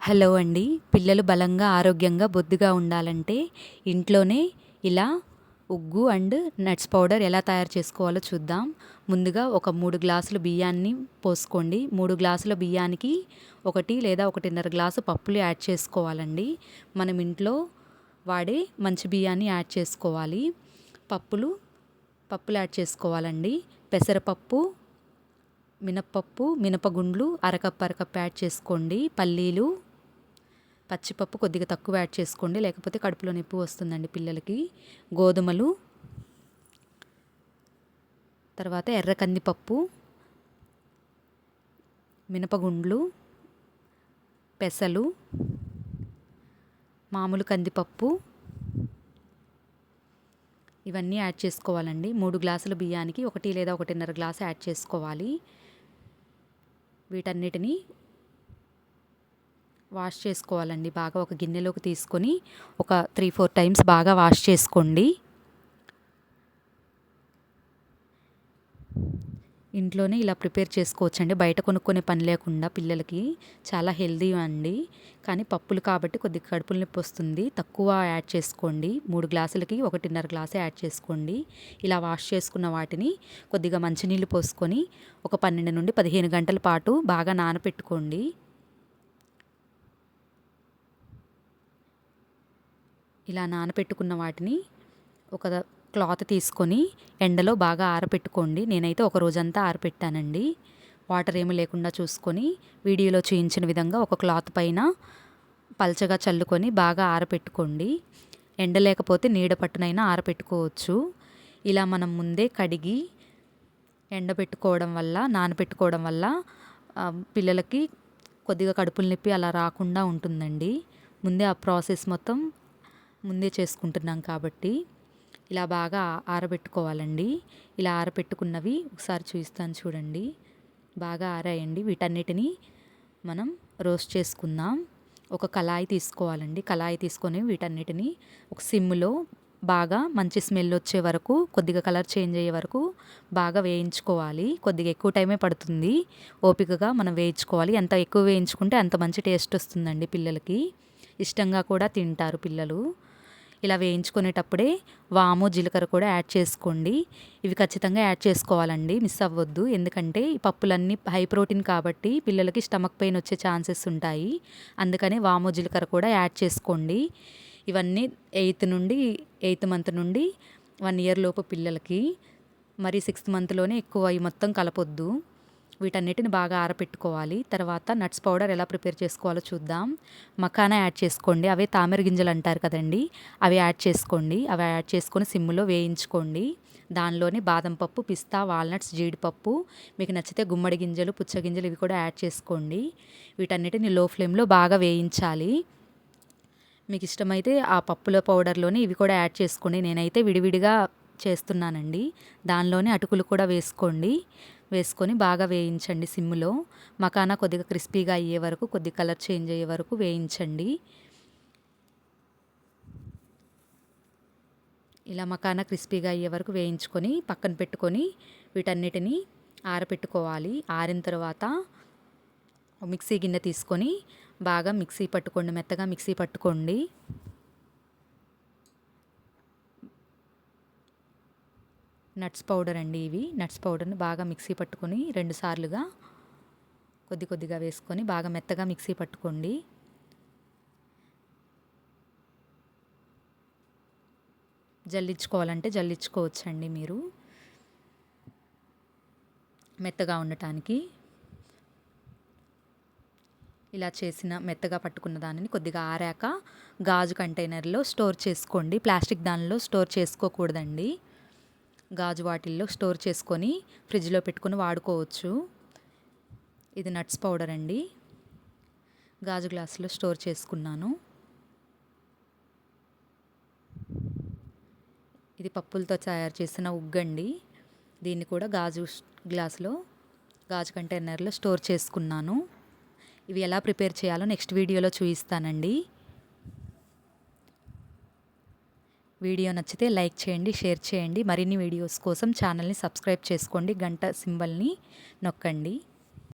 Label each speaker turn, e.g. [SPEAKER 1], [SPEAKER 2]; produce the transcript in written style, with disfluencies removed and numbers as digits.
[SPEAKER 1] Hello అండి. పిల్లలు బలంగా, ఆరోగ్యంగా, బొద్దుగా ఉండాలంటే ఇంట్లోనే ఇలా ఉగ్గు అండ్ నట్స్ పౌడర్ ఎలా తయారు చేసుకోవాలో చూద్దాం. ముందుగా ఒక 3 గ్లాసులు బియ్యాన్ని పోసుకోండి. 3 గ్లాసుల బియ్యానికి 1 లేదా 1.5 గ్లాసు పప్పులు యాడ్ చేసుకోవాలండి. మనం ఇంట్లో వాడే మంచి బియ్యాన్ని యాడ్ చేసుకోవాలి. పప్పులు యాడ్ చేసుకోవాలండి. పెసరపప్పు, మినప్పప్పు, మినపగుండ్లు అరకప్పు యాడ్ చేసుకోండి. పల్లీలు, పచ్చిపప్పు కొద్దిగా తక్కువ యాడ్ చేసుకోండి, లేకపోతే కడుపులో నొప్పి వస్తుందండి పిల్లలకి. గోధుమలు, తర్వాత ఎర్ర కందిపప్పు, మినపగుండ్లు, పెసలు, మామూలు కందిపప్పు, ఇవన్నీ యాడ్ చేసుకోవాలండి. 3 గ్లాసుల బియ్యానికి 1 లేదా 1.5 గ్లాసు యాడ్ చేసుకోవాలి. వీటన్నిటిని వాష్ చేసుకోవాలండి. బాగా ఒక గిన్నెలోకి తీసుకొని ఒక 3-4 టైమ్స్ బాగా వాష్ చేసుకోండి. ఇంట్లోనే ఇలా ప్రిపేర్ చేసుకోవచ్చండి. బయట కొనుక్కునే పని లేకుండా పిల్లలకి చాలా హెల్దీ అండి. కానీ పప్పులు కాబట్టి కొద్దిగా కడుపుల నొప్పి వస్తుంది. తక్కువ యాడ్ చేసుకోండి. 3 గ్లాసులకి 1.5 గ్లాసే యాడ్ చేసుకోండి. ఇలా వాష్ చేసుకున్న వాటిని కొద్దిగా మంచినీళ్ళు పోసుకొని ఒక 12 నుండి 15 గంటల పాటు బాగా నానపెట్టుకోండి. ఇలా నానపెట్టుకున్న వాటిని ఒక క్లాత్ తీసుకొని ఎండలో బాగా ఆరపెట్టుకోండి. నేనైతే ఒక రోజంతా ఆరపెట్టానండి. వాటర్ ఏమీ లేకుండా చూసుకొని వీడియోలో చూపించిన విధంగా ఒక క్లాత్ పైన పల్చగా చల్లుకొని బాగా ఆరపెట్టుకోండి. ఎండ లేకపోతే నీడ పట్టునైనా ఆరపెట్టుకోవచ్చు. ఇలా మనం ముందే కడిగి ఎండబెట్టుకోవడం వల్ల, నానబెట్టుకోవడం వల్ల పిల్లలకి కొద్దిగా కడుపుల నొప్పి అలా రాకుండా ఉంటుందండి. ముందే ఆ ప్రాసెస్ మొత్తం ముందే చేసుకుంటున్నాం కాబట్టి ఇలా బాగా ఆరబెట్టుకోవాలండి. ఇలా ఆరబెట్టుకున్నవి ఒకసారి చూపిస్తాను చూడండి. బాగా ఆరాయండి. వీటన్నిటిని మనం రోస్ట్ చేసుకుందాం. ఒక కళాయి తీసుకోవాలండి. కళాయి తీసుకొని వీటన్నిటిని ఒక సిమ్లో బాగా మంచి స్మెల్ వచ్చే వరకు, కొద్దిగా కలర్ చేంజ్ అయ్యే వరకు బాగా వేయించుకోవాలి. కొద్దిగా ఎక్కువ టైమే పడుతుంది. ఓపికగా మనం వేయించుకోవాలి. ఎంత ఎక్కువ వేయించుకుంటే అంత మంచి టేస్ట్ వస్తుందండి. పిల్లలకి ఇష్టంగా కూడా తింటారు పిల్లలు. ఇలా వేయించుకునేటప్పుడే వాము, జీలకర్ర కూడా యాడ్ చేసుకోండి. ఇవి ఖచ్చితంగా యాడ్ చేసుకోవాలండి, మిస్ అవ్వద్దు. ఎందుకంటే ఈ పప్పులన్నీ హై ప్రోటీన్ కాబట్టి పిల్లలకి స్టమక్ పెయిన్ వచ్చే ఛాన్సెస్ ఉంటాయి. అందుకని వాము, జీలకర్ర కూడా యాడ్ చేసుకోండి. ఇవన్నీ 8th మంత్ నుండి 1 ఇయర్ లోపు పిల్లలకి. మరి 6th మంత్లోనే ఎక్కువ ఈ మొత్తం కలపొద్దు. వీటన్నిటిని బాగా ఆరపెట్టుకోవాలి. తర్వాత నట్స్ పౌడర్ ఎలా ప్రిపేర్ చేసుకోవాలో చూద్దాం. మకానా యాడ్ చేసుకోండి. అవే తామర గింజలు అంటారు కదండి, అవి యాడ్ చేసుకోండి. అవి యాడ్ చేసుకొని సిమ్లో వేయించుకోండి. దానిలోని బాదం పప్పు, పిస్తా, వాల్నట్స్, జీడిపప్పు, మీకు నచ్చితే గుమ్మడి గింజలు, పుచ్చగింజలు ఇవి కూడా యాడ్ చేసుకోండి. వీటన్నిటిని లో ఫ్లేమ్లో బాగా వేయించాలి. మీకు ఇష్టమైతే ఆ పప్పుల పౌడర్లోని ఇవి కూడా యాడ్ చేసుకోండి. నేనైతే విడివిడిగా చేస్తున్నానండి. దానిలోనే అటుకులు కూడా వేసుకొని బాగా వేయించండి సిమ్లో. మకానా కొద్దిగా క్రిస్పీగా అయ్యే వరకు, కొద్దిగా కలర్ చేంజ్ అయ్యే వరకు వేయించండి. ఇలా మకానా క్రిస్పీగా అయ్యే వరకు వేయించుకొని పక్కన పెట్టుకొని వీటన్నిటిని ఆరపెట్టుకోవాలి. ఆరిన తర్వాత మిక్సీ గిన్నె తీసుకొని బాగా మిక్సీ పట్టుకోండి. మెత్తగా మిక్సీ పట్టుకోండి. నట్స్ పౌడర్ అండి ఇవి. నట్స్ పౌడర్ని బాగా మిక్సీ పట్టుకొని 2 సార్లుగా కొద్దిగా వేసుకొని బాగా మెత్తగా మిక్సీ పట్టుకోండి. జల్లించుకోవాలంటే జల్లించుకోవచ్చండి మీరు, మెత్తగా ఉండటానికి. ఇలా చేసిన మెత్తగా పట్టుకున్న దానిని కొద్దిగా ఆరాక గాజు కంటైనర్లో స్టోర్ చేసుకోండి. ప్లాస్టిక్ దానిలో స్టోర్ చేసుకోకూడదండి. గాజు వాటిల్లో స్టోర్ చేసుకొని ఫ్రిడ్జ్లో పెట్టుకొని వాడుకోవచ్చు. ఇది నట్స్ పౌడర్ అండి. గాజు గ్లాసులో స్టోర్ చేసుకున్నాను. ఇది పప్పులతో తయారు చేసిన ఉగ్గండి. దీన్ని కూడా గాజు కంటైనర్లో స్టోర్ చేసుకున్నాను. ఇవి ఎలా ప్రిపేర్ చేయాలో నెక్స్ట్ వీడియోలో చూపిస్తానండి. వీడియో నచ్చితే లైక్ చేయండి, షేర్ చేయండి. మరిన్ని వీడియోస్ కోసం ఛానల్ని సబ్స్క్రైబ్ చేసుకోండి. గంట సింబల్ని నొక్కండి.